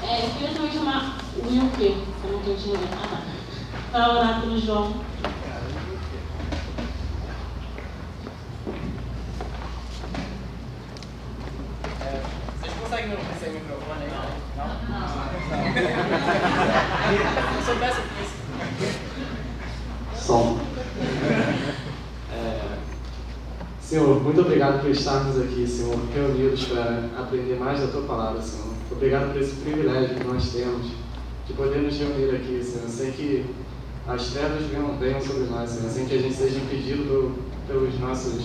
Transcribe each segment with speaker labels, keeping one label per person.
Speaker 1: Eu queria também chamar o Wilker, eu não estou te para orar pelo João.
Speaker 2: Vocês conseguem não receber o microfone aí? Não? Se eu soubesse isso.
Speaker 3: Som. Senhor, muito obrigado por estarmos aqui, Senhor, reunidos para aprender mais da Tua Palavra, Senhor. Obrigado por esse privilégio que nós temos de poder nos reunir aqui, Senhor, sem que as trevas venham sobre nós, Senhor, sem que a gente seja impedido pelos nossos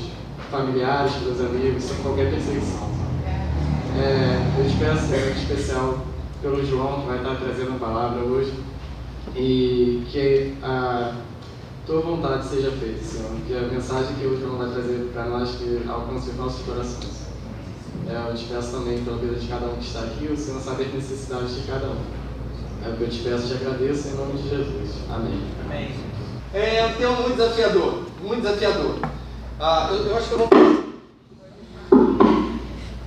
Speaker 3: familiares, pelos amigos, sem qualquer perseguição. Eu te peço, Senhor, em especial pelo João, que vai estar trazendo a palavra hoje, e que a Tua vontade seja feita, Senhor, que a mensagem que o João vai trazer para nós que alcance os nossos corações. Eu te peço também pela vida de cada um que está aqui, o Senhor sabe as necessidades de cada um. É o que eu te peço e te agradeço em nome de Jesus. Amém.
Speaker 2: Amém.
Speaker 4: É um tema muito desafiador, muito desafiador. Eu acho que eu vou...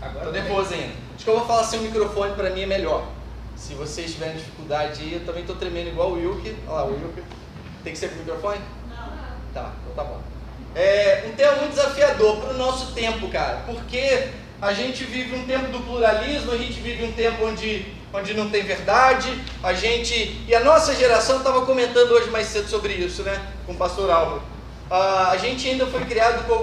Speaker 4: Agora depois ainda. Acho que eu vou falar sem o microfone, para mim é melhor. Se vocês tiverem dificuldade aí, eu também estou tremendo igual o Wilker. Olha lá, o Wilker. Tem que ser com o microfone? Não. Tá, então tá bom. Um tema muito desafiador para o nosso tempo, cara. Porque a gente vive um tempo do pluralismo, a gente vive um tempo onde não tem verdade. E a nossa geração, estava comentando hoje mais cedo sobre isso, né? Com o pastor Álvaro. A gente ainda foi criado com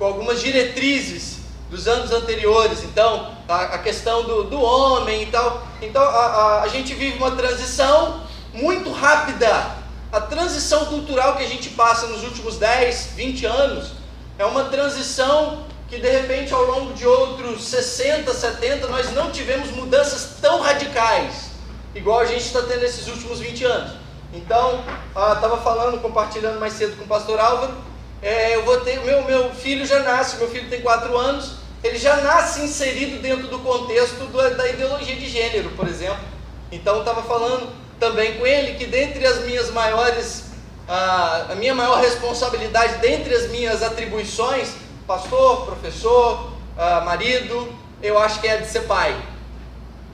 Speaker 4: algumas diretrizes dos anos anteriores. Então, a questão do homem e tal. Então, a gente vive uma transição muito rápida. A transição cultural que a gente passa nos últimos 10, 20 anos é uma transição que de repente ao longo de outros 60, 70 nós não tivemos mudanças tão radicais, igual a gente está tendo nesses últimos 20 anos. Então, estava compartilhando mais cedo com o pastor Álvaro, eu vou ter, meu filho já nasce, meu filho tem 4 anos, ele já nasce inserido dentro do contexto da ideologia de gênero, por exemplo. Então, estava falando também com ele que dentre as minhas maiores, a minha maior responsabilidade, dentre as minhas atribuições, pastor, professor, marido, eu acho que é a de ser pai.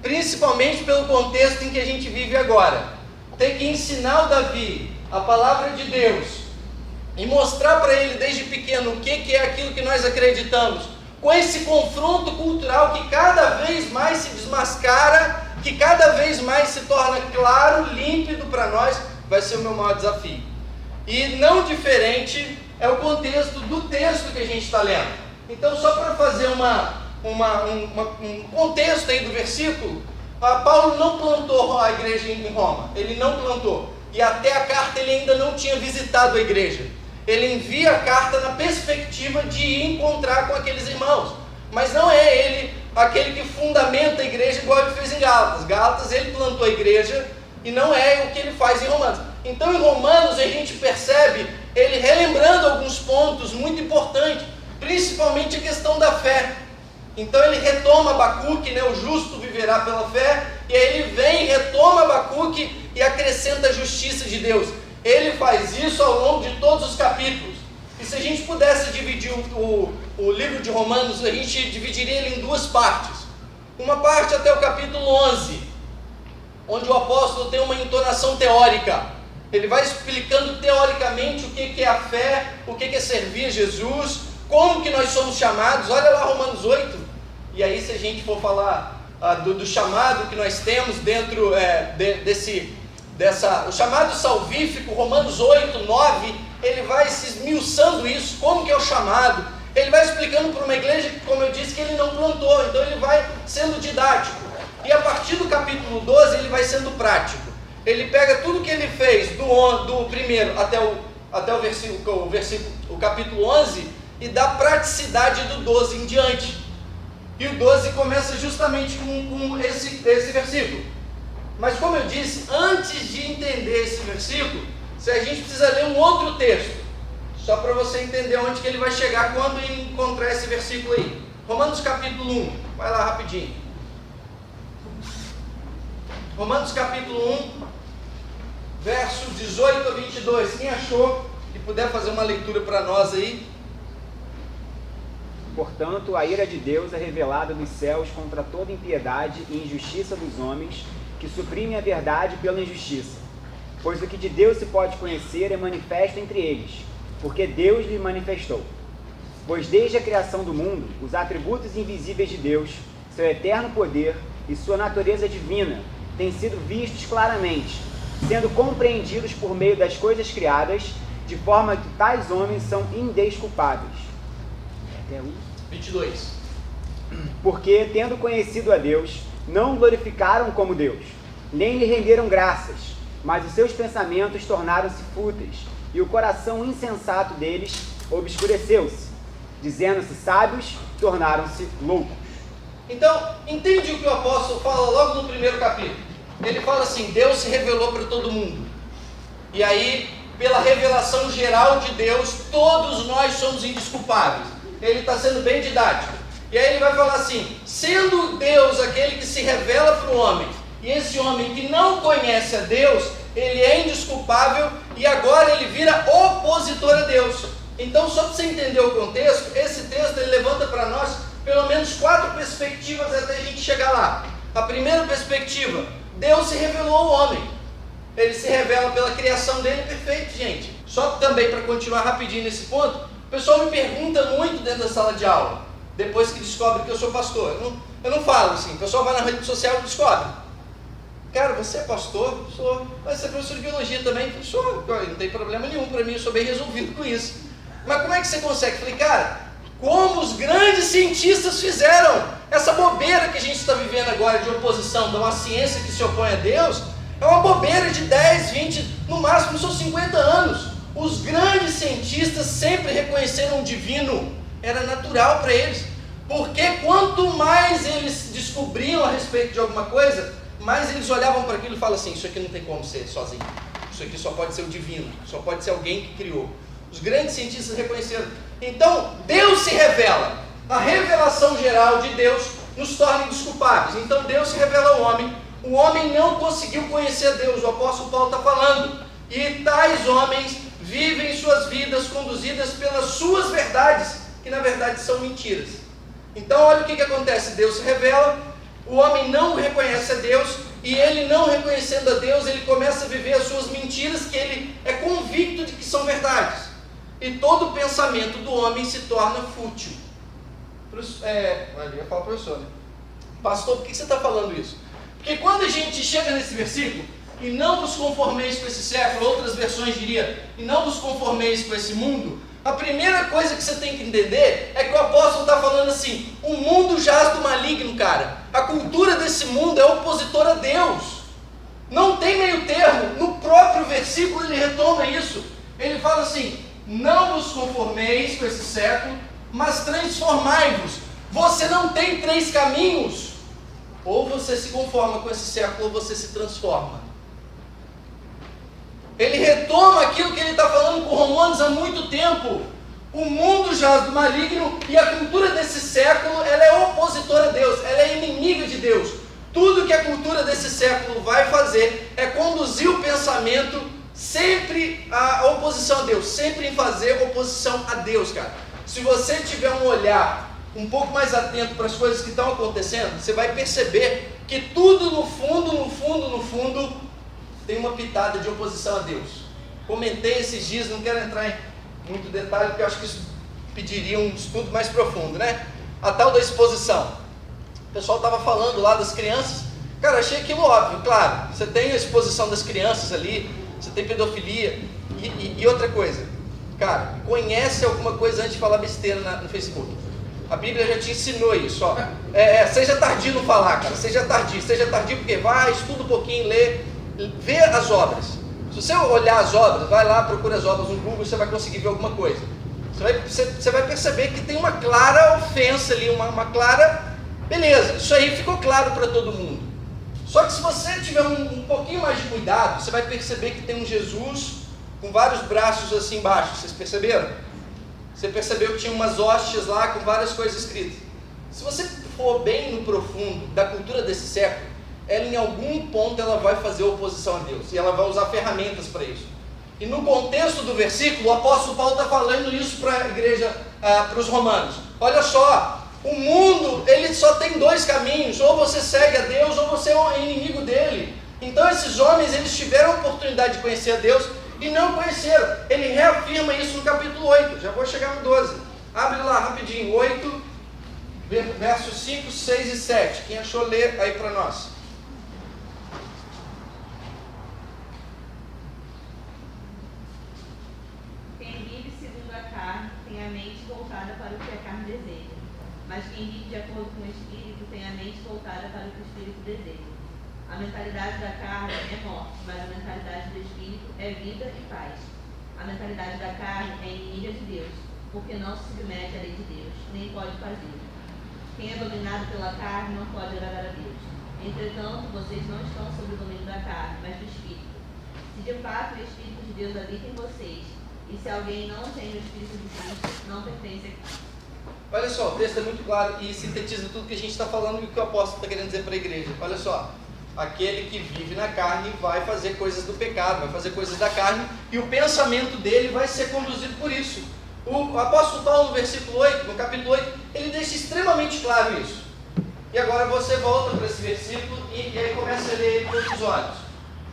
Speaker 4: Principalmente pelo contexto em que a gente vive agora. Ter que ensinar o Davi a palavra de Deus e mostrar para ele desde pequeno o que é aquilo que nós acreditamos, com esse confronto cultural que cada vez mais se desmascara, que cada vez mais se torna claro, límpido para nós, vai ser o meu maior desafio. E não diferente é o contexto do texto que a gente está lendo. Então, só para fazer um contexto aí do versículo, Paulo não plantou a igreja em Roma, ele não plantou, e até a carta ele ainda não tinha visitado a igreja. Ele envia a carta na perspectiva de ir encontrar com aqueles irmãos, mas não é ele aquele que fundamenta a igreja igual ele fez em Gálatas. Gálatas ele plantou a igreja e não é o que ele faz em Romanos. Então em Romanos a gente percebe ele relembrando alguns pontos muito importantes, principalmente a questão da fé. Então ele retoma Abacuque, né, o justo viverá pela fé, e aí ele vem, retoma Abacuque e acrescenta a justiça de Deus. Ele faz isso ao longo de todos os capítulos. E se a gente pudesse dividir o livro de Romanos, a gente dividiria ele em 2 partes. Uma parte até o capítulo 11, onde o apóstolo tem uma entonação teórica. Ele vai explicando teoricamente o que é a fé, o que é servir a Jesus, como que nós somos chamados. Olha lá Romanos 8. E aí se a gente for falar do chamado que nós temos dentro o chamado salvífico, Romanos 8, 9, ele vai se esmiuçando isso, como que é o chamado. Ele vai explicando para uma igreja que, como eu disse, que ele não plantou, então ele vai sendo didático. E a partir do capítulo 12 ele vai sendo prático. Ele pega tudo que ele fez do primeiro até o capítulo 11 e dá praticidade do 12 em diante. E o 12 começa justamente com esse versículo. Mas como eu disse, antes de entender esse versículo, a gente precisa ler um outro texto, só para você entender onde que ele vai chegar quando encontrar esse versículo aí. Romanos capítulo 1, vai lá rapidinho. Romanos capítulo 1, versos 18 a 22. Quem achou que puder fazer uma leitura para nós aí?
Speaker 5: portanto, a ira de Deus é revelada dos céus contra toda impiedade e injustiça dos homens, que suprimem a verdade pela injustiça. Pois o que de Deus se pode conhecer é manifesto entre eles, porque Deus lhe manifestou. Pois desde a criação do mundo, os atributos invisíveis de Deus, seu eterno poder e sua natureza divina, têm sido vistos claramente, sendo compreendidos por meio das coisas criadas, de forma que tais homens são indesculpáveis. Até
Speaker 4: 22.
Speaker 5: Porque, tendo conhecido a Deus, não o glorificaram como Deus, nem lhe renderam graças, mas os seus pensamentos tornaram-se fúteis, e o coração insensato deles obscureceu-se. Dizendo-se sábios, tornaram-se loucos.
Speaker 4: Então, entende o que o apóstolo fala logo no primeiro capítulo? Ele fala assim, Deus se revelou para todo mundo. E aí, pela revelação geral de Deus, todos nós somos indesculpáveis. Ele está sendo bem didático. E aí ele vai falar assim, sendo Deus aquele que se revela para o homem, e esse homem que não conhece a Deus, ele é indesculpável e agora ele vira opositor a Deus. Então, só para você entender o contexto, esse texto ele levanta para nós pelo menos 4 perspectivas até a gente chegar lá. A primeira perspectiva, Deus se revelou ao homem. Ele se revela pela criação dele, perfeito, gente. Só também para continuar rapidinho nesse ponto, o pessoal me pergunta muito dentro da sala de aula, depois que descobre que eu sou pastor. Eu não falo assim, o pessoal vai na rede social e descobre. Cara, você é pastor? Sou. Mas você é professor de biologia também? Sou. Não tem problema nenhum para mim, eu sou bem resolvido com isso. Mas como é que você consegue? Falei, cara, como os grandes cientistas fizeram essa bobeira que a gente está vivendo agora de oposição, de uma ciência que se opõe a Deus, é uma bobeira de 10, 20, no máximo são 50 anos. Os grandes cientistas sempre reconheceram o divino, era natural para eles, porque quanto mais eles descobriam a respeito de alguma coisa, mais eles olhavam para aquilo e falavam assim, isso aqui não tem como ser sozinho, isso aqui só pode ser o divino, só pode ser alguém que criou. Os grandes cientistas reconheceram. Então, Deus se revela. A revelação geral de Deus nos torna indesculpáveis. Então, Deus se revela ao homem. O homem não conseguiu conhecer a Deus. O apóstolo Paulo está falando. E tais homens vivem suas vidas conduzidas pelas suas verdades, que na verdade são mentiras. Então, olha o que acontece. Deus se revela, o homem não reconhece a Deus, e ele não reconhecendo a Deus, ele começa a viver as suas mentiras, que ele é convicto de que são verdades. E todo pensamento do homem se torna fútil. Eu ia falar professor, né? Pastor, por que você está falando isso? Porque quando a gente chega nesse versículo, e não vos conformeis com esse século, outras versões diriam, e não vos conformeis com esse mundo, a primeira coisa que você tem que entender é que o apóstolo está falando assim, o mundo jaz do maligno, cara. A cultura desse mundo é opositora a Deus. Não tem meio termo. No próprio versículo ele retoma isso. Ele fala assim, não vos conformeis com esse século, mas transformai-vos. Você não tem 3 caminhos. Ou você se conforma com esse século, ou você se transforma. Ele retoma aquilo que ele está falando com Romanos há muito tempo. O mundo jaz do maligno e a cultura desse século, ela é opositora a Deus, ela é inimiga de Deus. Tudo que a cultura desse século vai fazer é conduzir o pensamento sempre à oposição a Deus, sempre em fazer oposição a Deus, cara. Se você tiver um olhar um pouco mais atento para as coisas que estão acontecendo, você vai perceber que tudo no fundo, tem uma pitada de oposição a Deus. Comentei esses dias, não quero entrar em muito detalhe, porque eu acho que isso pediria um estudo mais profundo, né? A tal da exposição. O pessoal estava falando lá das crianças. Cara, achei aquilo óbvio, claro. Você tem a exposição das crianças ali, você tem pedofilia. E outra coisa, cara, conhece alguma coisa antes de falar besteira no Facebook. A Bíblia já te ensinou isso, ó. Seja tardio no falar, cara. Seja tardio porque vai, estuda um pouquinho, lê, vê as obras. Se você olhar as obras, vai lá, procura as obras no Google, você vai conseguir ver alguma coisa. Você vai perceber que tem uma clara ofensa ali, uma clara... Beleza, isso aí ficou claro para todo mundo. Só que se você tiver um pouquinho mais de cuidado, você vai perceber que tem um Jesus com vários braços assim embaixo. Vocês perceberam? Você percebeu que tinha umas hóstias lá com várias coisas escritas. Se você for bem no profundo da cultura desse século, ela em algum ponto ela vai fazer oposição a Deus. E ela vai usar ferramentas para isso. E no contexto do versículo, o apóstolo Paulo está falando isso para a igreja para os romanos: olha só, o mundo ele só tem dois caminhos, ou você segue a Deus ou você é inimigo dele. Então esses homens eles tiveram a oportunidade de conhecer a Deus e não conheceram. Ele reafirma isso no capítulo 8, já vou chegar no 12. Abre lá rapidinho, 8, versos 5, 6 e 7. Quem achou, lê aí para nós.
Speaker 6: Quem vive segundo a carne tem a mente voltada para o que a carne deseja, mas quem vive de acordo com o Espírito tem a mente voltada para o que o Espírito deseja. A mentalidade da carne é morte, mas a mentalidade do Espírito é vida e paz. A mentalidade da carne é inimiga de Deus, porque não se submete à lei de Deus, nem pode fazê-lo. Quem é dominado pela carne não pode agradar a Deus. Entretanto, vocês não estão sob o domínio da carne, mas do Espírito. Se de fato o Espírito de Deus habita em vocês, e se alguém não tem o Espírito de Cristo, não pertence a Cristo.
Speaker 4: Olha só, o texto é muito claro e sintetiza tudo que a gente está falando e o que o apóstolo está querendo dizer para a igreja. Olha só, aquele que vive na carne vai fazer coisas do pecado, vai fazer coisas da carne, e o pensamento dele vai ser conduzido por isso. O apóstolo Paulo, no versículo 8, no capítulo 8, ele deixa extremamente claro isso. E agora você volta para esse versículo e aí começa a ler ele com os olhos.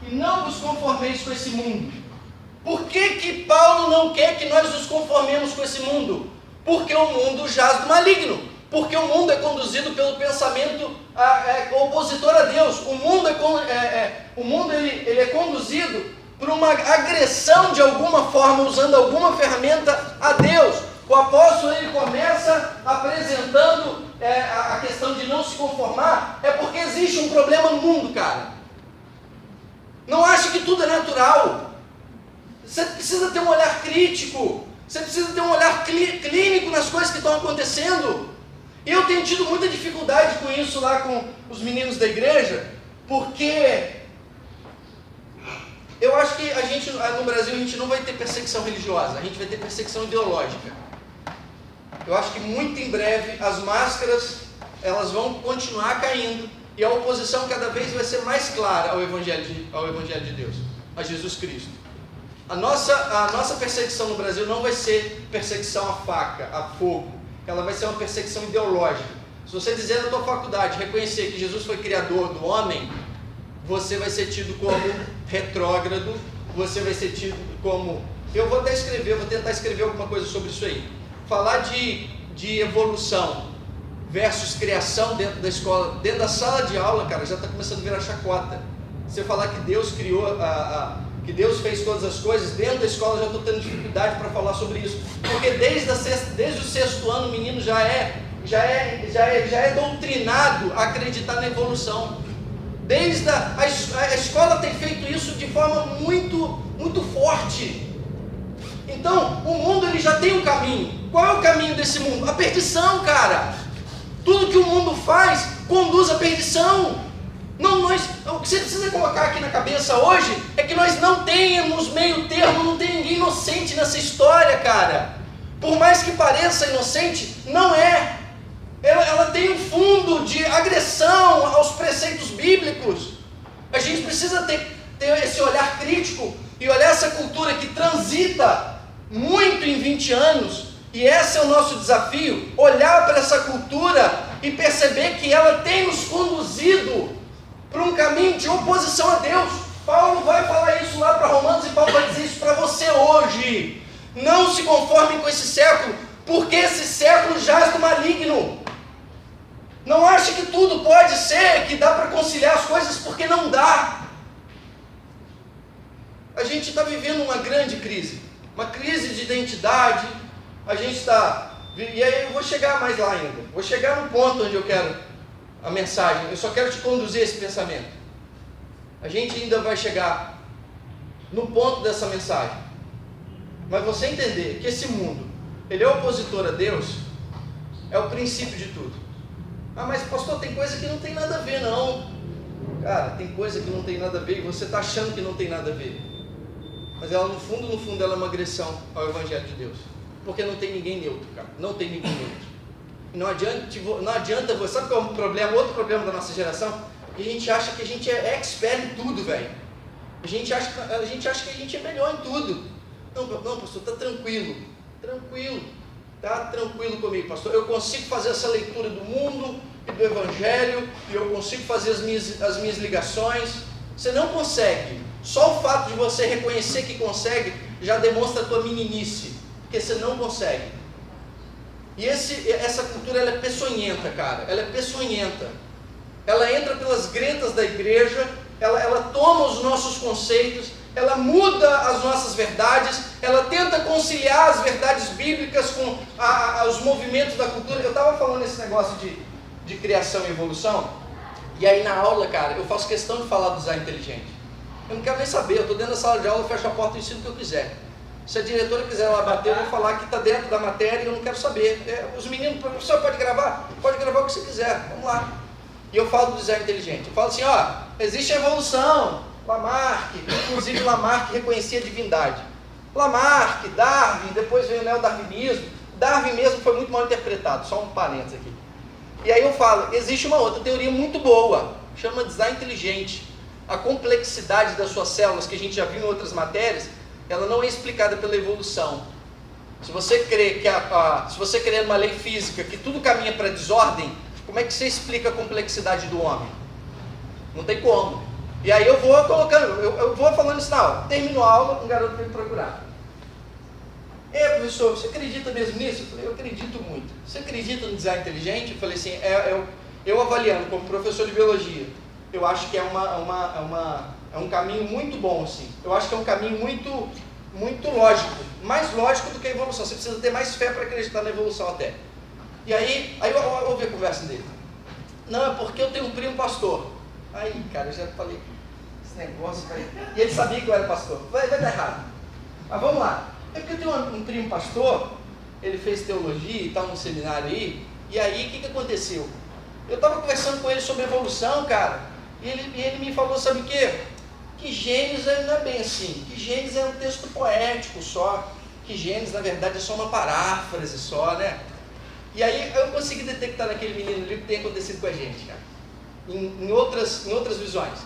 Speaker 4: E não vos conformeis com esse mundo. Por que Paulo não quer que nós nos conformemos com esse mundo? Porque o mundo jaz do maligno. Porque o mundo é conduzido pelo pensamento opositor a Deus. O mundo ele é conduzido por uma agressão de alguma forma, usando alguma ferramenta a Deus. O apóstolo ele começa apresentando a questão de não se conformar, é porque existe um problema no mundo, cara. Não ache que tudo é natural. Você precisa ter um olhar crítico, você precisa ter um olhar clínico nas coisas que estão acontecendo. E eu tenho tido muita dificuldade com isso lá com os meninos da igreja, porque eu acho que no Brasil a gente não vai ter perseguição religiosa, a gente vai ter perseguição ideológica. Eu acho que muito em breve as máscaras elas vão continuar caindo e a oposição cada vez vai ser mais clara ao Evangelho de Deus, a Jesus Cristo. A nossa perseguição no Brasil não vai ser perseguição a faca, a fogo, ela vai ser uma perseguição ideológica. Se você dizer na tua faculdade, reconhecer que Jesus foi criador do homem, você vai ser tido como retrógrado, você vai ser tido como... Eu vou tentar escrever alguma coisa sobre isso aí. Falar de evolução versus criação dentro da escola, dentro da sala de aula, cara, já está começando a virar chacota. Você falar que Deus criou, que Deus fez todas as coisas, dentro da escola já estou tendo dificuldade para falar sobre isso. Porque desde o sexto ano o menino já é doutrinado a acreditar na evolução. Desde a escola tem feito isso de forma muito, muito forte. Então, o mundo ele já tem um caminho. Qual é o caminho desse mundo? A perdição, cara. Tudo que o mundo faz conduz à perdição. O que você precisa colocar aqui na cabeça hoje é que nós não temos meio termo, não tem ninguém inocente nessa história, cara. Por mais que pareça inocente, não é. Ela tem um fundo de agressão aos preceitos bíblicos. A gente precisa ter esse olhar crítico e olhar essa cultura que transita muito em 20 anos, e esse é o nosso desafio, olhar para essa cultura e perceber que ela tem nos conduzido para um caminho de oposição a Deus. Paulo vai falar isso lá para Romanos e Paulo vai dizer isso para você hoje. Não se conformem com esse século, porque esse século jaz do maligno. Não ache que tudo pode ser, que dá para conciliar as coisas, porque não dá. A gente está vivendo uma grande crise, uma crise de identidade. A gente está... E aí eu vou chegar mais lá ainda. Vou chegar no ponto onde eu quero a mensagem. Eu só quero te conduzir esse pensamento. A gente ainda vai chegar no ponto dessa mensagem. Mas você entender que esse mundo, ele é opositor a Deus, é o princípio de tudo. Ah, mas pastor, tem coisa que não tem nada a ver, não. Cara, tem coisa que não tem nada a ver e você está achando que não tem nada a ver. Mas ela, no fundo, ela é uma agressão ao Evangelho de Deus. Porque não tem ninguém neutro, cara. Não tem ninguém neutro. Não adianta você... Sabe qual é o problema? Outro problema da nossa geração? Que a gente acha que a gente é expert em tudo, velho. A gente acha que a gente é melhor em tudo. Não, pastor, tá tranquilo. Tranquilo. Tá tranquilo comigo, pastor. Eu consigo fazer essa leitura do mundo e do Evangelho, e eu consigo fazer as minhas ligações. Você não consegue. Só o fato de você reconhecer que consegue já demonstra a tua meninice, porque você não consegue. E essa cultura, ela é peçonhenta, cara. Ela é peçonhenta. Ela entra pelas gretas da igreja, ela toma os nossos conceitos, ela muda as nossas verdades, ela tenta conciliar as verdades bíblicas com os movimentos da cultura. Eu estava falando esse negócio de criação e evolução, e aí na aula, cara, eu faço questão de falar do design inteligente. Eu não quero nem saber, eu estou dentro da sala de aula, eu fecho a porta e ensino o que eu quiser. Se a diretora quiser lá bater, eu vou falar que está dentro da matéria e eu não quero saber. Os meninos, professor, pode gravar? Pode gravar o que você quiser, vamos lá. E eu falo do design inteligente. Eu falo assim, existe a evolução. Lamarck, inclusive Lamarck reconhecia a divindade. Lamarck, Darwin, depois veio o neodarwinismo. Darwin mesmo foi muito mal interpretado, só um parênteses aqui. E aí eu falo, existe uma outra teoria muito boa, chama design inteligente. A complexidade das suas células, que a gente já viu em outras matérias, ela não é explicada pela evolução. Se você crê se você crê numa lei física que tudo caminha para desordem, como é que você explica a complexidade do homem? Não tem como. E aí eu vou colocando, eu vou falando isso na aula. Termino a aula, um garoto veio me procurar. Professor, você acredita mesmo nisso? Eu falei, eu acredito muito. Você acredita no design inteligente? Eu falei assim, eu avaliando como professor de biologia, eu acho que é um caminho muito bom, assim. Eu acho que é um caminho muito, muito lógico, mais lógico do que a evolução. Você precisa ter mais fé para acreditar na evolução até. E aí eu ouvi a conversa dele. Não, é porque eu tenho um primo pastor. Aí, cara, eu já falei, esse negócio, e ele sabia que eu era pastor. Vai dar errado. Mas vamos lá. É porque eu tenho um primo pastor, ele fez teologia e tal, num seminário aí, e aí, o que aconteceu? Eu estava conversando com ele sobre evolução, cara, e ele me falou, sabe o quê? Que Gênesis não é bem assim, que Gênesis é um texto poético só, que Gênesis, na verdade, é só uma paráfrase só, né? E aí, eu consegui detectar naquele menino ali o que tem acontecido com a gente, cara. Em outras visões.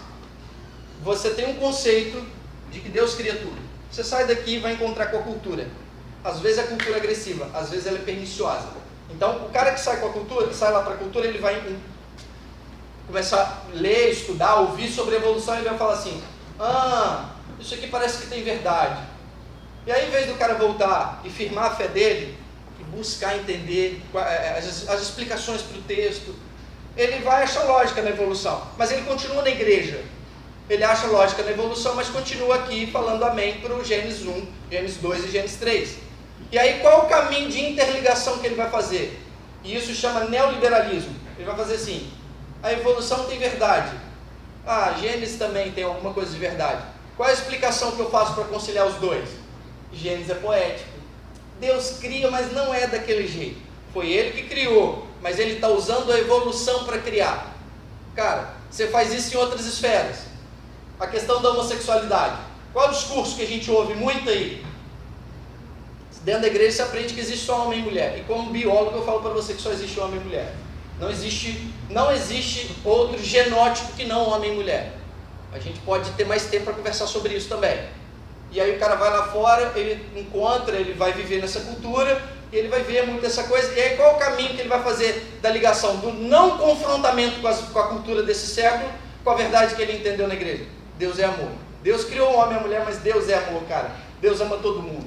Speaker 4: Você tem um conceito de que Deus cria tudo. Você sai daqui e vai encontrar com a cultura. Às vezes a cultura é agressiva, às vezes ela é perniciosa. Então, o cara que sai com a cultura, que sai lá para a cultura, ele vai começar a ler, estudar, ouvir sobre a evolução, e ele vai falar assim, isso aqui parece que tem verdade. E aí, em vez do cara voltar e firmar a fé dele, e buscar entender as explicações para o texto, ele vai achar lógica na evolução, mas ele continua na igreja. Ele acha lógica na evolução, mas continua aqui falando amém para o Gênesis 1, Gênesis 2 e Gênesis 3. E aí qual é o caminho de interligação que ele vai fazer? E isso chama neoliberalismo. Ele vai fazer assim, a evolução tem verdade. Gênesis também tem alguma coisa de verdade. Qual é a explicação que eu faço para conciliar os dois? Gênesis é poético. Deus cria, mas não é daquele jeito. Foi Ele que criou, mas Ele está usando a evolução para criar. Cara, você faz isso em outras esferas. A questão da homossexualidade. Qual é o discurso que a gente ouve muito aí? Dentro da igreja você aprende que existe só homem e mulher. E como biólogo eu falo para você que só existe homem e mulher. Não existe outro genótipo que não homem e mulher. A gente pode ter mais tempo para conversar sobre isso também. E aí o cara vai lá fora, ele encontra, ele vai viver nessa cultura, e ele vai ver muito essa coisa. E aí qual é o caminho que ele vai fazer da ligação do não confrontamento com a cultura desse século, com a verdade que ele entendeu na igreja? Deus é amor. Deus criou o homem e a mulher, mas Deus é amor, cara. Deus ama todo mundo.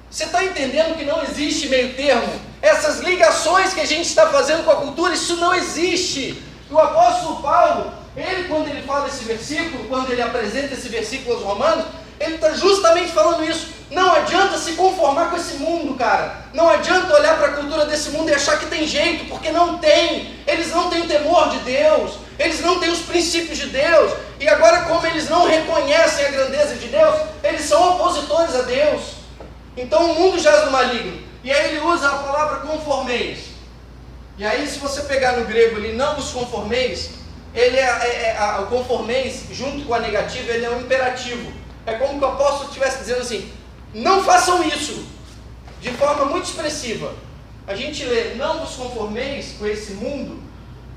Speaker 4: Você está entendendo que não existe meio termo? Essas ligações que a gente está fazendo com a cultura, isso não existe. O apóstolo Paulo, quando ele fala esse versículo, quando ele apresenta esse versículo aos Romanos, ele está justamente falando isso. Não adianta se conformar com esse mundo, cara. Não adianta olhar para a cultura desse mundo e achar que tem jeito, porque não tem. Eles não têm o temor de Deus. Eles não têm os princípios de Deus. E agora, como eles não reconhecem a grandeza de Deus, eles são opositores a Deus. Então o mundo jaz no maligno. E aí ele usa a palavra conformeis. E aí, se você pegar no grego ali, não vos conformeis, ele o conformeis, junto com a negativa, ele é um imperativo. É como que o apóstolo estivesse dizendo assim, não façam isso, de forma muito expressiva. A gente lê, não vos conformeis com esse mundo,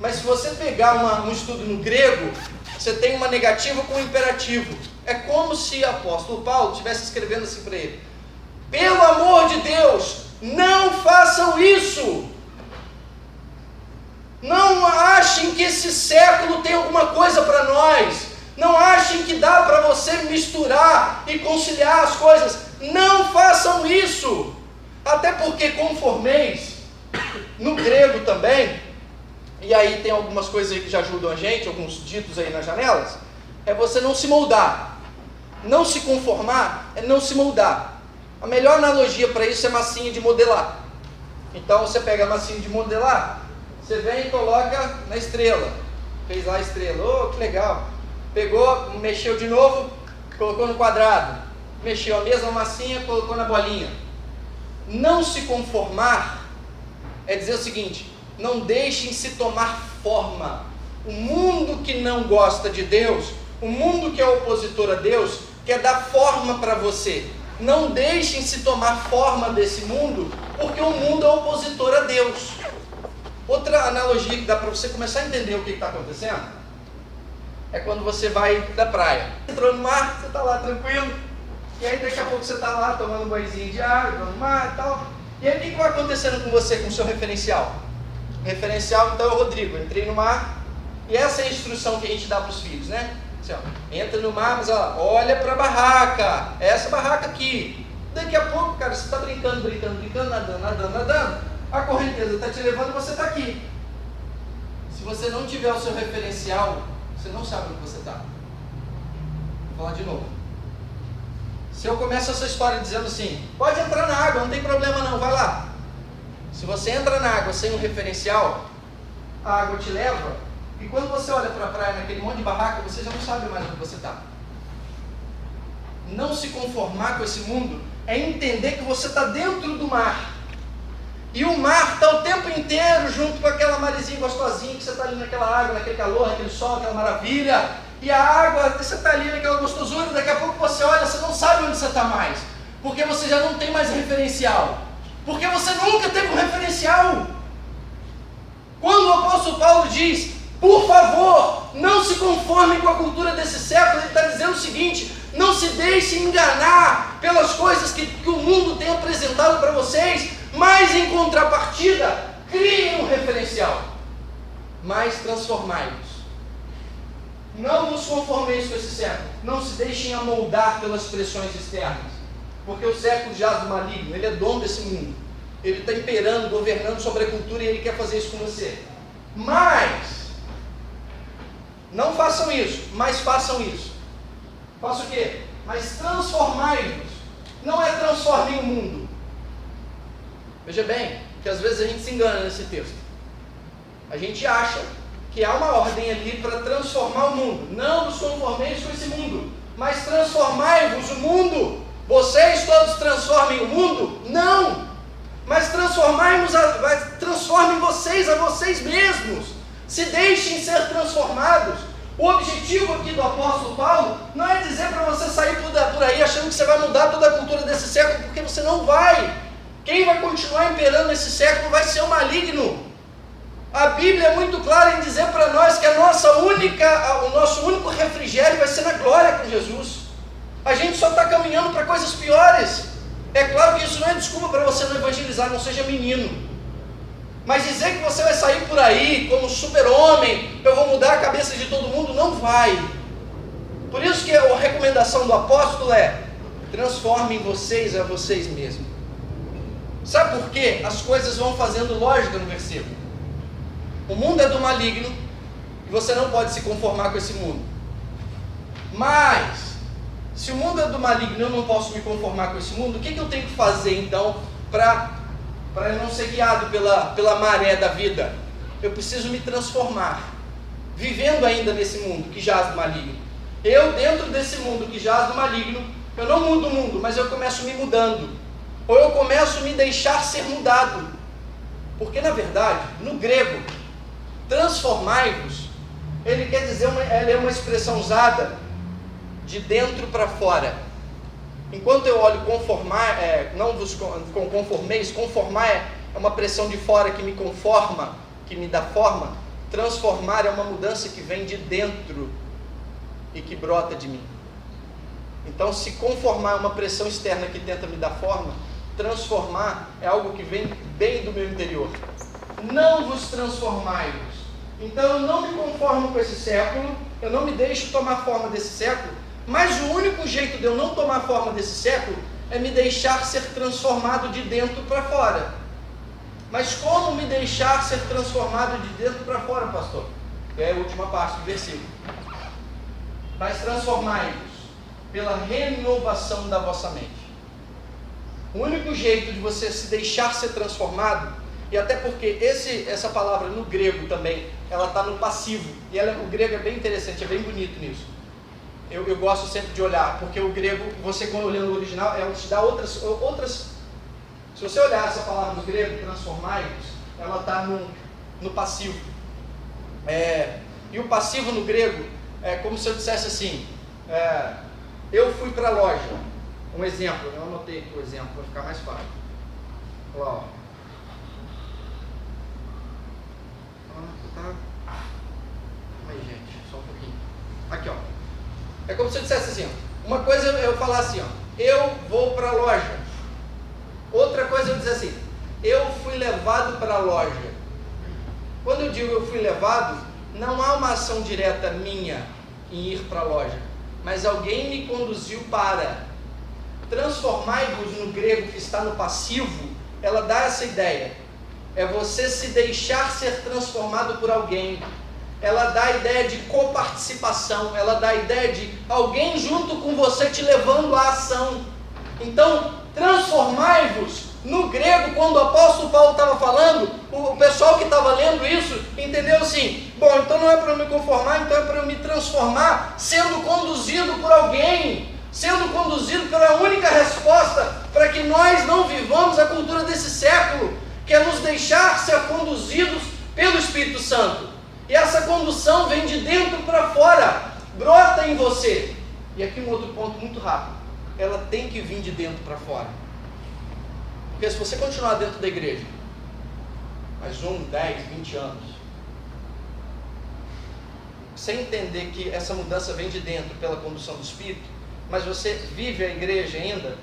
Speaker 4: mas se você pegar um estudo no grego, você tem uma negativa com um imperativo. É como se o apóstolo Paulo estivesse escrevendo assim para ele, pelo amor de Deus, não façam isso. Não achem que esse século tem alguma coisa para nós. Não achem que dá para você misturar e conciliar as coisas. Não façam isso. Até porque conformeis, no grego também, e aí tem algumas coisas aí que já ajudam a gente, alguns ditos aí nas janelas, é você não se moldar. Não se conformar é não se moldar. A melhor analogia para isso é massinha de modelar. Então você pega a massinha de modelar, você vem e coloca na estrela. Fez lá a estrela, oh, que legal. Pegou, mexeu de novo, colocou no quadrado. Mexeu a mesma massinha, colocou na bolinha. Não se conformar é dizer o seguinte: não deixem se tomar forma. O mundo que não gosta de Deus, o mundo que é opositor a Deus, quer dar forma para você. Não deixem se tomar forma desse mundo, porque o mundo é opositor a Deus. Outra analogia que dá para você começar a entender o que está acontecendo é quando você vai da praia. Entrou no mar, você está lá tranquilo, e aí daqui a pouco você está lá tomando um banhozinho de água, no mar e tal. E aí o que vai acontecendo com você, com o seu referencial? O referencial então é o Rodrigo. Eu entrei no mar, e essa é a instrução que a gente dá para os filhos, né? Assim, ó, entra no mar, mas ó, olha para a barraca, essa barraca aqui. Daqui a pouco, cara, você está brincando, nadando. A correnteza está te levando e você está aqui. Se você não tiver o seu referencial, você não sabe onde você está. Vou falar de novo. Se eu começo essa história dizendo assim, pode entrar na água, não tem problema não, vai lá. Se você entra na água sem um referencial, a água te leva, e quando você olha para a praia naquele monte de barraca, você já não sabe mais onde você está. Não se conformar com esse mundo é entender que você está dentro do mar. E o mar está o tempo inteiro junto com aquela marezinha gostosinha, que você está ali naquela água, naquele calor, naquele sol, aquela maravilha. E a água, você está ali naquela gostosura, daqui a pouco você olha, você não sabe onde você está mais. Porque você já não tem mais referencial. Porque você nunca teve um referencial. Quando o apóstolo Paulo diz, por favor, não se conformem com a cultura desse século, ele está dizendo o seguinte: não se deixem enganar pelas coisas que o mundo tem apresentado para vocês, mas em contrapartida, criem um referencial. Mas transformai-vos. Não nos conformeis com esse século. Não se deixem amoldar pelas pressões externas. Porque o século jaz do maligno, ele é dono desse mundo. Ele está imperando, governando sobre a cultura e ele quer fazer isso com você. Mas, não façam isso, mas façam isso. Faça o quê? Mas transformai-vos. Não é transformem o mundo. Veja bem, que às vezes a gente se engana nesse texto. A gente acha que há uma ordem ali para transformar o mundo. Não nos conformeis com esse mundo, mas transformai-vos o mundo. Vocês todos transformem o mundo? Não! Mas transformem vocês a vocês mesmos. Se deixem ser transformados. O objetivo aqui do apóstolo Paulo não é dizer para você sair por aí achando que você vai mudar toda a cultura desse século, porque você não vai. Quem vai continuar imperando nesse século vai ser o maligno. A Bíblia é muito clara em dizer para nós que o nosso único refrigério vai ser na glória com Jesus. A gente só está caminhando para coisas piores. É claro que isso não é desculpa para você não evangelizar, não seja menino. Mas dizer que você vai sair por aí como super-homem, eu vou mudar a cabeça de todo mundo, não vai. Por isso que a recomendação do apóstolo é: transformem vocês a vocês mesmos. Sabe por quê? As coisas vão fazendo lógica no versículo. O mundo é do maligno e você não pode se conformar com esse mundo. Mas, se o mundo é do maligno e eu não posso me conformar com esse mundo, o que eu tenho que fazer então para não ser guiado pela maré da vida? Eu preciso me transformar, vivendo ainda nesse mundo que jaz do maligno. Eu, dentro desse mundo que jaz do maligno, eu não mudo o mundo, mas eu começo me mudando. Ou eu começo a me deixar ser mudado. Porque na verdade, no grego, transformai-vos, ele quer dizer, ela é uma expressão usada de dentro para fora. Enquanto eu olho conformar, não vos conformeis, conformar é uma pressão de fora que me conforma, que me dá forma. Transformar é uma mudança que vem de dentro e que brota de mim. Então, se conformar é uma pressão externa que tenta me dar forma, transformar é algo que vem bem do meu interior. Não vos transformai-vos. Então eu não me conformo com esse século, eu não me deixo tomar forma desse século, mas o único jeito de eu não tomar forma desse século é me deixar ser transformado de dentro para fora. Mas como me deixar ser transformado de dentro para fora, pastor? É a última parte do versículo. Mas transformai-vos pela renovação da vossa mente. O único jeito de você se deixar ser transformado, e até porque essa palavra no grego também, ela está no passivo, e o grego é bem interessante, é bem bonito nisso. Eu gosto sempre de olhar, porque o grego, você quando olhando o original, ela te dá outras. Se você olhar essa palavra no grego, transformai-vos, ela está no passivo. E o passivo no grego é como se eu dissesse assim, eu fui para a loja. Um exemplo, eu anotei aqui o exemplo para ficar mais fácil. Olha lá, ó. Aí, gente, só um pouquinho. Aqui, ó. É como se eu dissesse assim, ó. Uma coisa eu falar assim, ó. Eu vou para a loja. Outra coisa eu dizer assim, eu fui levado para a loja. Quando eu digo eu fui levado, não há uma ação direta minha em ir para a loja, mas alguém me conduziu para. Transformai-vos no grego, que está no passivo, ela dá essa ideia. É você se deixar ser transformado por alguém. Ela dá a ideia de coparticipação, ela dá a ideia de alguém junto com você te levando à ação. Então, transformai-vos, no grego, quando o apóstolo Paulo estava falando, o pessoal que estava lendo isso, entendeu assim, bom, então não é para eu me conformar, então é para eu me transformar, sendo conduzido por alguém, sendo conduzido pela única resposta para que nós não vivamos a cultura desse século, que é nos deixar ser conduzidos pelo Espírito Santo. E essa condução vem de dentro para fora, brota em você. E aqui um outro ponto muito rápido, ela tem que vir de dentro para fora. Porque se você continuar dentro da igreja, mais 10, 20 anos, sem entender que essa mudança vem de dentro pela condução do Espírito, mas você vive a igreja ainda,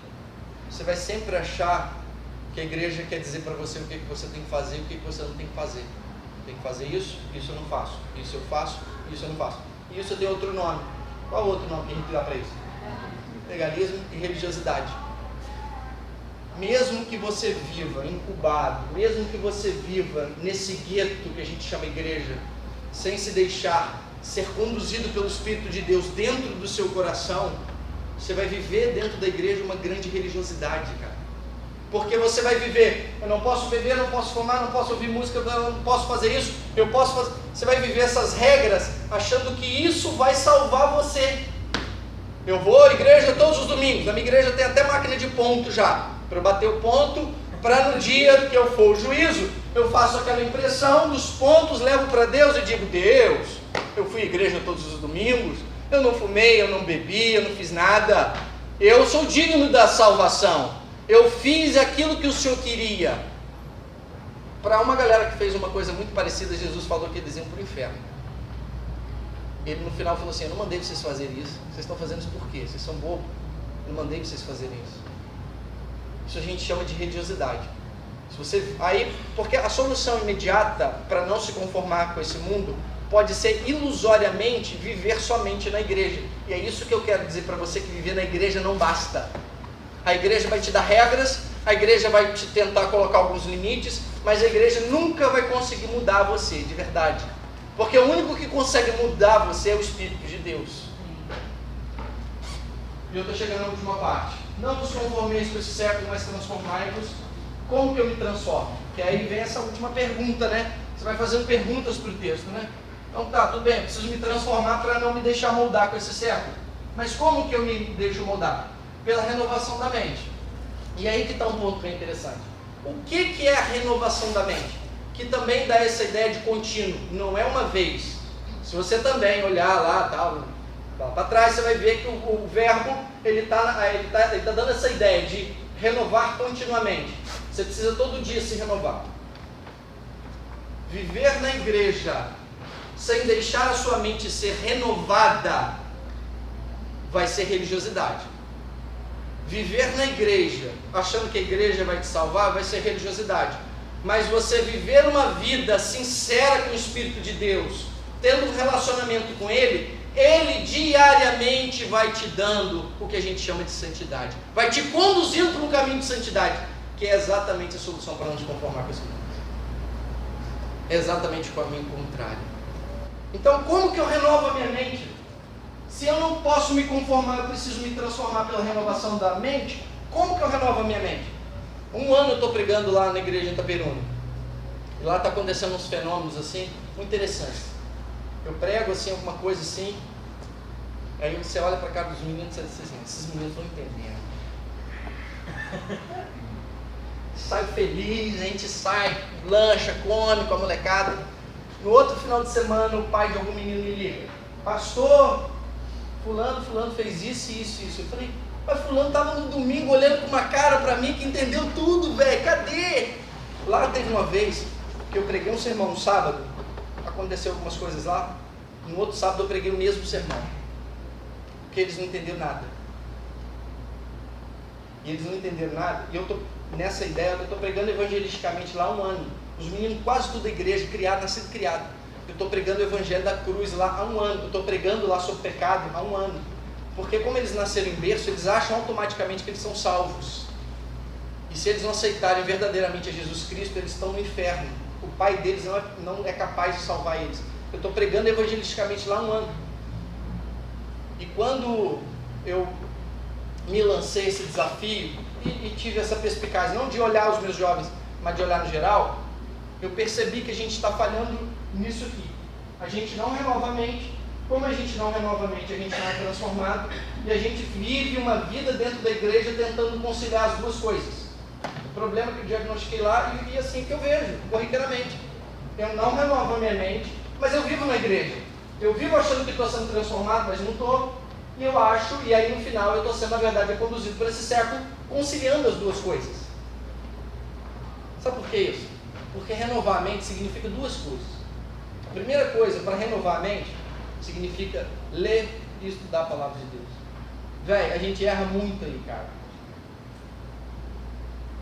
Speaker 4: você vai sempre achar que a igreja quer dizer para você o que você tem que fazer e o que você não tem que fazer. Tem que fazer isso eu não faço. Isso eu faço, isso eu não faço. E isso tem outro nome. Qual o outro nome que a gente dá para isso? Legalismo e religiosidade. Mesmo que você viva incubado, mesmo que você viva nesse gueto que a gente chama igreja, sem se deixar ser conduzido pelo Espírito de Deus dentro do seu coração, você vai viver dentro da igreja uma grande religiosidade, cara. Porque você vai viver, eu não posso beber, não posso fumar, não posso ouvir música, eu não posso fazer isso, eu posso fazer... Você vai viver essas regras achando que isso vai salvar você. Eu vou à igreja todos os domingos, na minha igreja tem até máquina de ponto já, para eu bater o ponto, para no dia que eu for o juízo, eu faço aquela impressão dos pontos, levo para Deus e digo, Deus, eu fui à igreja todos os domingos, eu não fumei, eu não bebi, eu não fiz nada, eu sou digno da salvação. Eu fiz aquilo que o Senhor queria. Para uma galera que fez uma coisa muito parecida, Jesus falou que eles iam para o inferno. Ele no final falou assim, eu não mandei vocês fazerem isso. Vocês estão fazendo isso por quê? Vocês são bobos. Eu não mandei vocês fazerem isso. Isso a gente chama de religiosidade. Porque a solução imediata para não se conformar com esse mundo pode ser ilusoriamente viver somente na igreja. E é isso que eu quero dizer para você, que viver na igreja não basta. A igreja vai te dar regras, a igreja vai te tentar colocar alguns limites, mas a igreja nunca vai conseguir mudar você, de verdade. Porque o único que consegue mudar você é o Espírito de Deus. E eu estou chegando na última parte. Não vos conformeis com esse século, mas transformai-vos. Como que eu me transformo? Que aí vem essa última pergunta, né? Você vai fazendo perguntas para o texto, né? Então tá, tudo bem, eu preciso me transformar para não me deixar moldar com esse século. Mas como que eu me deixo moldar? Pela renovação da mente. E aí que está um ponto bem interessante. O que é a renovação da mente? Que também dá essa ideia de contínuo, não é uma vez. Se você também olhar lá para trás, você vai ver que o verbo ele tá dando essa ideia de renovar continuamente. Você precisa todo dia se renovar. Viver na igreja sem deixar a sua mente ser renovada vai ser religiosidade. Viver na igreja, achando que a igreja vai te salvar, vai ser religiosidade. Mas você viver uma vida sincera com o Espírito de Deus, tendo um relacionamento com Ele, Ele diariamente vai te dando o que a gente chama de santidade. Vai te conduzindo para um caminho de santidade, que é exatamente a solução para não te conformar com esse mundo. É exatamente o caminho contrário. Então, como que eu renovo a minha mente? Se eu não posso me conformar, eu preciso me transformar pela renovação da mente. Como que eu renovo a minha mente? Um ano eu estou pregando lá na igreja em Itaperuna. E lá está acontecendo uns fenômenos assim, muito interessantes. Eu prego assim, alguma coisa assim. Aí você olha para a cara dos meninos e diz assim, esses meninos não entendem. Sai feliz, a gente sai, lancha, come com a molecada. No outro final de semana, o pai de algum menino me liga: pastor, fulano fez isso. Eu falei, mas fulano estava no domingo olhando com uma cara para mim que entendeu tudo, velho, cadê? Lá teve uma vez que eu preguei um sermão no sábado, aconteceu algumas coisas lá. No outro sábado eu preguei o mesmo sermão, porque eles não entenderam nada. E eles não entenderam nada, e eu estou nessa ideia, eu estou pregando evangelisticamente lá há um ano. Os meninos quase tudo da igreja, nascido criado. Eu estou pregando o evangelho da cruz lá há um ano. Eu estou pregando lá sobre pecado há um ano. Porque como eles nasceram em berço, eles acham automaticamente que eles são salvos. E se eles não aceitarem verdadeiramente a Jesus Cristo, eles estão no inferno. O pai deles não é capaz de salvar eles. Eu estou pregando evangelisticamente lá há um ano. E quando eu me lancei esse desafio e tive essa perspicácia, não de olhar os meus jovens, mas de olhar no geral, eu percebi que a gente está falhando nisso aqui. A gente não renova a mente. Como a gente não renova a mente, a gente não é transformado, e a gente vive uma vida dentro da igreja tentando conciliar as duas coisas. O problema que eu diagnostiquei lá, e assim que eu vejo, corriqueiramente. Eu não renovo a minha mente, mas eu vivo na igreja. Eu vivo achando que estou sendo transformado, mas não estou. E eu acho, e aí no final eu estou sendo, na verdade, conduzido por esse século, conciliando as duas coisas. Sabe por que isso? Porque renovar a mente significa duas coisas. A primeira coisa, para renovar a mente, significa ler e estudar a palavra de Deus. Véi, a gente erra muito aí, cara.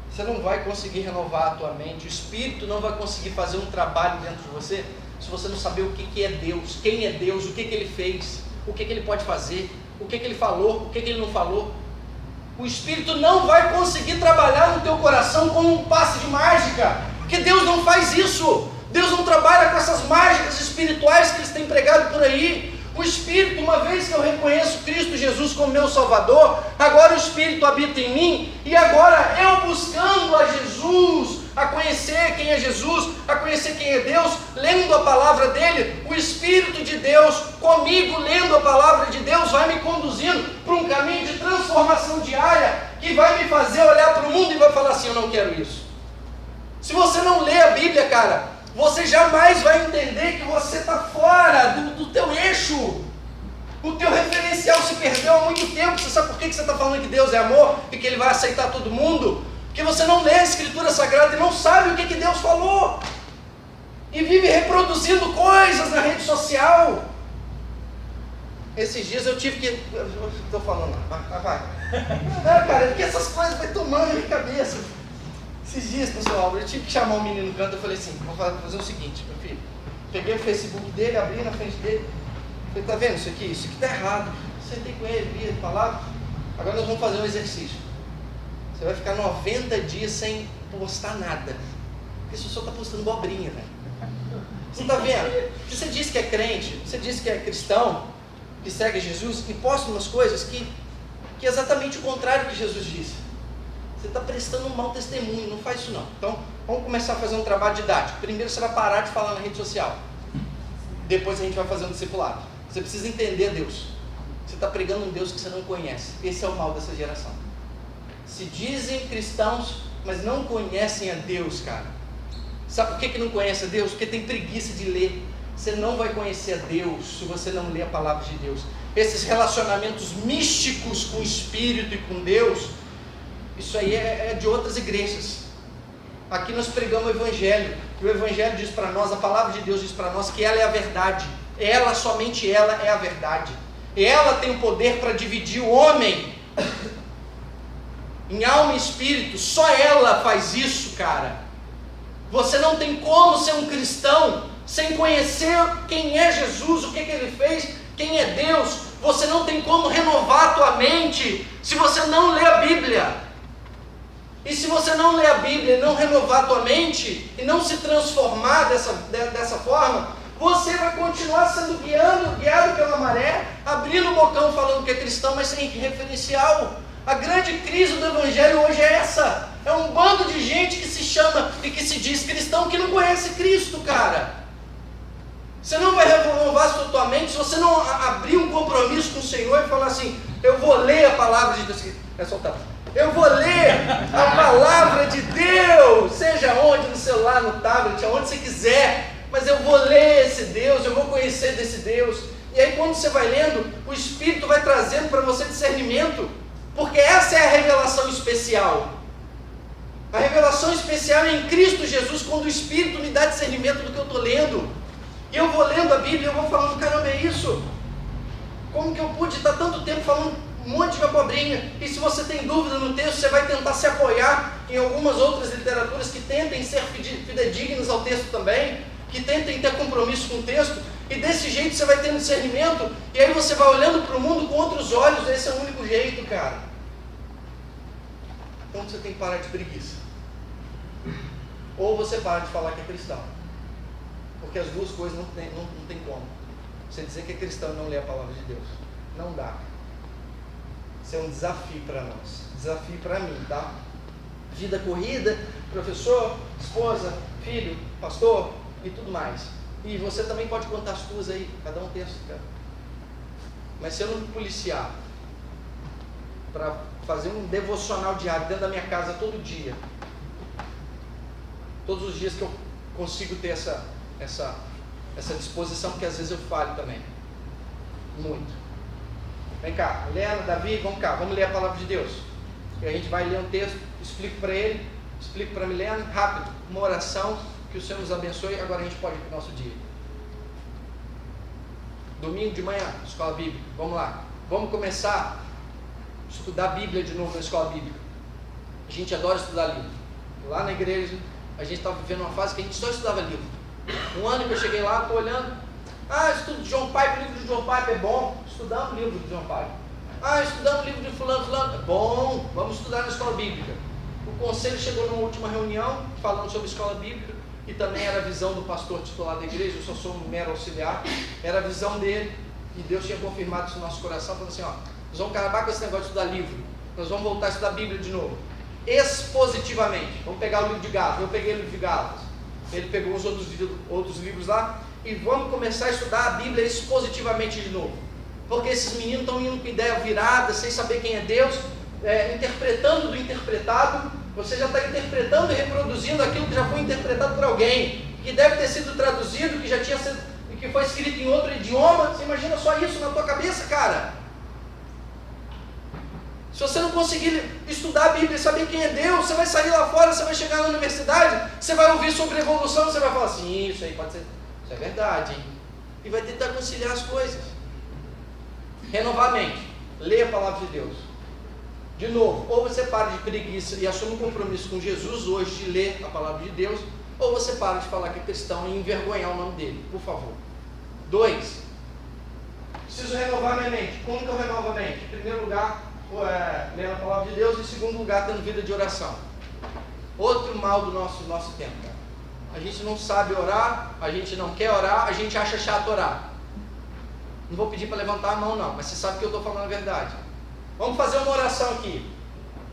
Speaker 4: Você não vai conseguir renovar a tua mente, o Espírito não vai conseguir fazer um trabalho dentro de você, se você não saber o que é Deus, quem é Deus, o que Ele fez, o que Ele pode fazer, o que Ele falou, o que Ele não falou. O Espírito não vai conseguir trabalhar no teu coração como um passe de mágica, porque Deus não faz isso. Deus não trabalha com essas mágicas espirituais que eles têm pregado por aí. O Espírito, uma vez que eu reconheço Cristo Jesus como meu Salvador, agora o Espírito habita em mim, e agora eu buscando a Jesus, a conhecer quem é Jesus, a conhecer quem é Deus, lendo a palavra dele, o Espírito de Deus comigo, lendo a palavra de Deus, vai me conduzindo para um caminho de transformação diária, que vai me fazer olhar para o mundo e vai falar assim: eu não quero isso. Se você não lê a Bíblia, cara, você jamais vai entender que você está fora do teu eixo. O teu referencial se perdeu há muito tempo. Você sabe por que você está falando que Deus é amor e que Ele vai aceitar todo mundo? Porque você não lê a Escritura Sagrada e não sabe o que Deus falou. E vive reproduzindo coisas na rede social. Esses dias eu tive que... Estou falando, vai. Não, cara, porque essas coisas vão tomando na minha cabeça. Esses dias, pessoal, eu tive que chamar um menino no canto. Eu falei assim: vou fazer o seguinte, meu filho. Peguei o Facebook dele, abri na frente dele. Falei: tá vendo isso aqui? Isso aqui tá errado. Sentei com ele, vi, falava. Agora nós vamos fazer um exercício. Você vai ficar 90 dias sem postar nada. Porque você só está postando bobrinha, velho. Você não está vendo? Você diz que é crente, você diz que é cristão, que segue Jesus, e posta umas coisas que é exatamente o contrário que Jesus disse. Você está prestando um mau testemunho, não faz isso não. Então, vamos começar a fazer um trabalho didático. Primeiro você vai parar de falar na rede social. Depois a gente vai fazer um discipulado. Você precisa entender Deus. Você está pregando um Deus que você não conhece. Esse é o mal dessa geração. Se dizem cristãos, mas não conhecem a Deus, cara. Sabe por que não conhece a Deus? Porque tem preguiça de ler. Você não vai conhecer a Deus se você não ler a palavra de Deus. Esses relacionamentos místicos com o Espírito e com Deus, isso aí é de outras igrejas. Aqui nós pregamos o Evangelho, e o Evangelho diz para nós, a palavra de Deus diz para nós que ela é a verdade. Ela, somente ela é a verdade. Ela tem o poder para dividir o homem em alma e espírito, só ela faz isso, cara. Você não tem como ser um cristão sem conhecer quem é Jesus, o que ele fez, quem é Deus. Você não tem como renovar a tua mente se você não lê a Bíblia. E se você não ler a Bíblia e não renovar a tua mente e não se transformar dessa forma, você vai continuar sendo guiado pela maré, abrindo o bocão falando que é cristão, mas sem referencial. A grande crise do Evangelho hoje é essa. É um bando de gente que se chama e que se diz cristão que não conhece Cristo, cara. Você não vai renovar a tua mente se você não abrir um compromisso com o Senhor e falar assim: eu vou ler a palavra de Deus. É soltar. Eu vou ler a palavra de Deus, seja onde, no celular, no tablet, aonde você quiser, mas eu vou ler esse Deus, eu vou conhecer desse Deus. E aí quando você vai lendo, o Espírito vai trazendo para você discernimento, porque essa é a revelação especial. A revelação especial é em Cristo Jesus, quando o Espírito me dá discernimento do que eu estou lendo. E eu vou lendo a Bíblia e eu vou falando: caramba, é isso? Como que eu pude estar tanto tempo falando um monte de abobrinha? E se você tem dúvida no texto, você vai tentar se apoiar em algumas outras literaturas que tentem ser fidedignas ao texto também, que tentem ter compromisso com o texto, e desse jeito você vai tendo discernimento, e aí você vai olhando para o mundo com outros olhos. Esse é o único jeito, cara. Então você tem que parar de preguiça. Ou você para de falar que é cristão, porque as duas coisas não tem como. Você dizer que é cristão e não ler a palavra de Deus, não dá. Isso é um desafio para nós, desafio para mim, tá? Vida corrida, professor, esposa, filho, pastor e tudo mais. E você também pode contar as tuas aí, cada um tem a sua, cara. Mas se eu não me policiar para fazer um devocional diário dentro da minha casa todo dia, todos os dias que eu consigo ter essa disposição, porque às vezes eu falho também, muito. Vem cá, Helena, Davi, vamos cá, vamos ler a palavra de Deus. E a gente vai ler um texto, explico para ele, explico para a Milena, rápido, uma oração, que o Senhor nos abençoe. Agora a gente pode ir para o nosso dia. Domingo de manhã, escola bíblica, vamos lá. Vamos começar a estudar a Bíblia de novo na escola bíblica. A gente adora estudar livro. Lá na igreja, a gente estava vivendo uma fase que a gente só estudava livro. Um ano que eu cheguei lá, estou olhando. Estudo de John Piper, o livro de John Piper é bom. Estudamos o livro de John Piper. Estudamos o livro de fulano, é bom. Vamos estudar na escola bíblica. O conselho chegou numa última reunião, falando sobre escola bíblica, e também era a visão do pastor titular da igreja. Eu só sou um mero auxiliar. Era a visão dele, e Deus tinha confirmado isso no nosso coração, falando assim: nós vamos acabar com esse negócio de estudar livro, nós vamos voltar a estudar a Bíblia de novo, expositivamente. Vamos pegar o livro de Gálatas. Eu peguei o livro de Gálatas, ele pegou os outros livros lá, e vamos começar a estudar a Bíblia expositivamente de novo, porque esses meninos estão indo com ideia virada, sem saber quem é Deus, interpretando do interpretado. Você já está interpretando e reproduzindo aquilo que já foi interpretado por alguém, que deve ter sido traduzido, que já tinha sido, que foi escrito em outro idioma. Você imagina só isso na tua cabeça, cara? Se você não conseguir estudar a Bíblia e saber quem é Deus, você vai sair lá fora, você vai chegar na universidade, você vai ouvir sobre evolução, você vai falar assim: isso aí pode ser, isso é verdade, hein? E vai tentar conciliar as coisas. Renovar a mente, leia a palavra de Deus. De novo, ou você para de preguiça e assume um compromisso com Jesus hoje de ler a palavra de Deus, ou você para de falar que é cristão e envergonhar o nome dele, por favor. 2, preciso renovar minha mente. Como que eu renovo a mente? Em primeiro lugar, lendo a palavra de Deus. Em segundo lugar, tendo vida de oração. Outro mal do nosso tempo, cara. A gente não sabe orar, a gente não quer orar, a gente acha chato orar. Não vou pedir para levantar a mão não, mas você sabe que eu estou falando a verdade. Vamos fazer uma oração aqui.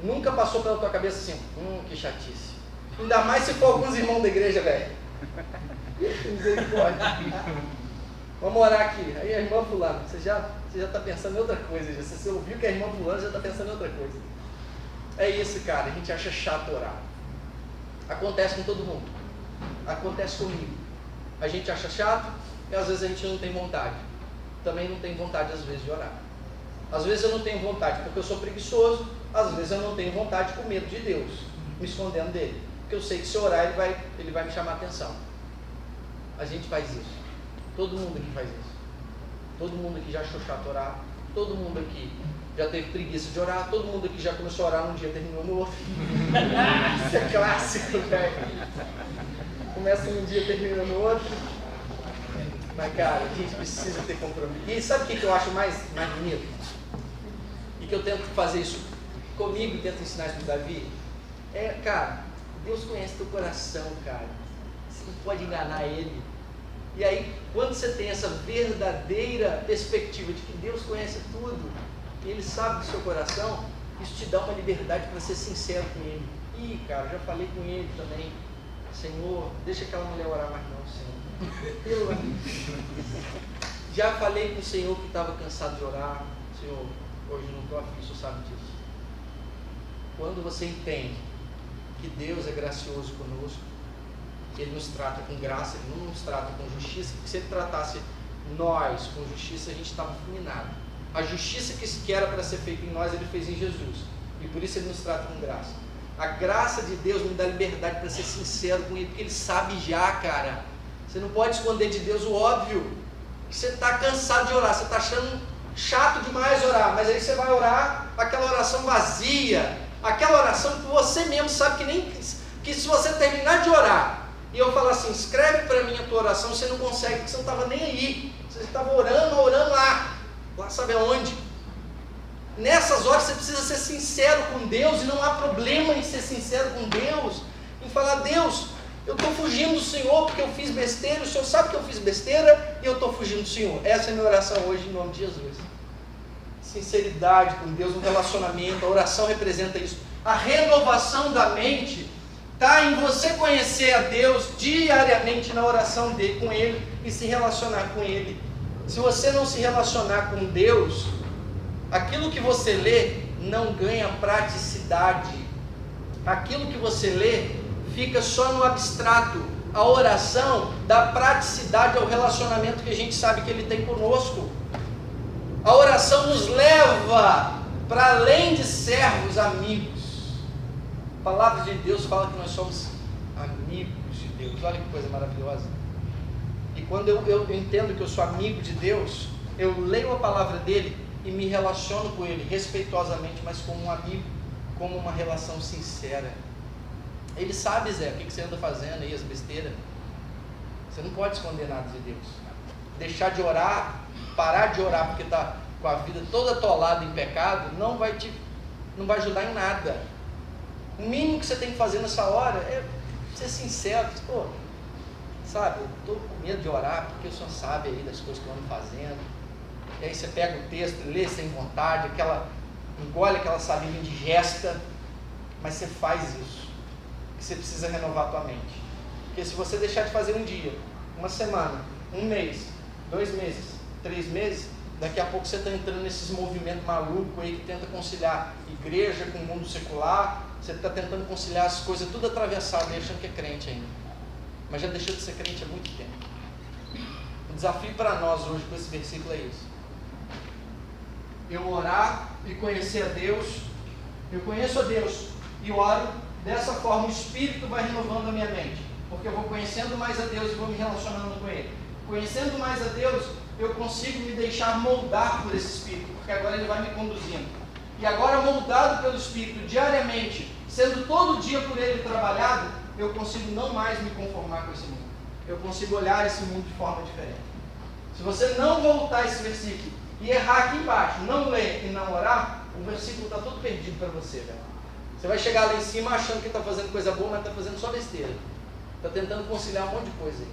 Speaker 4: Nunca passou pela tua cabeça assim: que chatice. Ainda mais se for alguns irmãos da igreja, velho. Misericórdia. Vamos orar aqui. Aí a irmã fulano, você já está pensando em outra coisa. Você ouviu que a irmã fulano já está pensando em outra coisa. É isso, cara. A gente acha chato orar. Acontece com todo mundo. Acontece comigo. A gente acha chato e às vezes a gente não tem vontade. Também não tem vontade às vezes de orar. Às vezes eu não tenho vontade porque eu sou preguiçoso. Às vezes eu não tenho vontade com medo de Deus, me escondendo dele. Porque eu sei que se eu orar ele vai me chamar a atenção. A gente faz isso. Todo mundo aqui faz isso. Todo mundo aqui já achou chato orar, Todo mundo aqui já teve preguiça de orar, todo mundo aqui já começou a orar num dia e terminou no outro. Isso é clássico, velho. Começa num dia e termina no outro. Mas, cara, a gente precisa ter compromisso. E sabe o que eu acho mais bonito? E que eu tento fazer isso comigo e tento ensinar isso pro Davi? Cara, Deus conhece teu coração, cara. Você não pode enganar Ele. E aí, quando você tem essa verdadeira perspectiva de que Deus conhece tudo, e Ele sabe do seu coração, isso te dá uma liberdade para ser sincero com Ele. Ih, cara, já falei com Ele também. Senhor, deixa aquela mulher orar mais não, Senhor. Pelo amor de Deus. Já falei com o Senhor que estava cansado de orar. Senhor, hoje não estou afim, o Senhor sabe disso. Quando você entende que Deus é gracioso conosco, que Ele nos trata com graça, Ele não nos trata com justiça, porque se Ele tratasse nós com justiça, a gente estava fulminado. A justiça que era para ser feita em nós, Ele fez em Jesus, e por isso Ele nos trata com graça. A graça de Deus me dá liberdade para ser sincero com Ele, porque Ele sabe já, cara. Você não pode esconder de Deus o óbvio. Você está cansado de orar, você está achando chato demais orar, mas aí você vai orar aquela oração vazia, aquela oração que você mesmo sabe que se você terminar de orar, e eu falar assim, escreve para mim a tua oração, você não consegue, porque você não estava nem aí, você estava orando lá sabe aonde? Nessas horas você precisa ser sincero com Deus, e não há problema em ser sincero com Deus, em falar, Deus, eu estou fugindo do Senhor porque eu fiz besteira, o Senhor sabe que eu fiz besteira e eu estou fugindo do Senhor. Essa é a minha oração hoje em nome de Jesus. Sinceridade com Deus, um relacionamento, a oração representa isso. A renovação da mente está em você conhecer a Deus diariamente na oração com Ele e se relacionar com Ele. Se você não se relacionar com Deus, aquilo que você lê não ganha praticidade. Aquilo que você lê fica só no abstrato. A oração dá praticidade ao relacionamento que a gente sabe que Ele tem conosco. A oração nos leva para além de servos, amigos. A palavra de Deus fala que nós somos amigos de Deus. Olha que coisa maravilhosa. E quando eu entendo que eu sou amigo de Deus, eu leio a palavra dele e me relaciono com ele respeitosamente, mas como um amigo, como uma relação sincera. Ele sabe, Zé, o que você anda fazendo aí, as besteiras. Você não pode esconder nada de Deus. Deixar de orar, parar de orar porque está com a vida toda atolada em pecado, não vai ajudar em nada. O mínimo que você tem que fazer nessa hora é ser sincero. Pô, sabe, eu estou com medo de orar porque o Senhor sabe aí das coisas que eu ando fazendo. E aí você pega o texto, lê sem vontade, engole aquela saliva indigesta, mas você faz isso. Você precisa renovar a tua mente. Porque se você deixar de fazer um dia, uma semana, um mês, 2 meses, 3 meses, daqui a pouco você está entrando nesses movimentos malucos aí que tenta conciliar igreja com o mundo secular. Você está tentando conciliar as coisas tudo atravessado, achando que é crente ainda. Mas já deixou de ser crente há muito tempo. O desafio para nós hoje com esse versículo é isso. Eu orar e conhecer a Deus. Eu conheço a Deus e oro. Dessa forma o Espírito vai renovando a minha mente. Porque eu vou conhecendo mais a Deus e vou me relacionando com Ele. Conhecendo mais a Deus, eu consigo me deixar moldar por esse Espírito. Porque agora Ele vai me conduzindo. E agora, moldado pelo Espírito diariamente, sendo todo dia por Ele trabalhado, eu consigo não mais me conformar com esse mundo. Eu consigo olhar esse mundo de forma diferente. Se você não voltar a esse versículo e errar aqui embaixo, não ler e não orar, o versículo está todo perdido para você, velho. Você vai chegar lá em cima achando que está fazendo coisa boa, mas está fazendo só besteira. Está tentando conciliar um monte de coisa aí.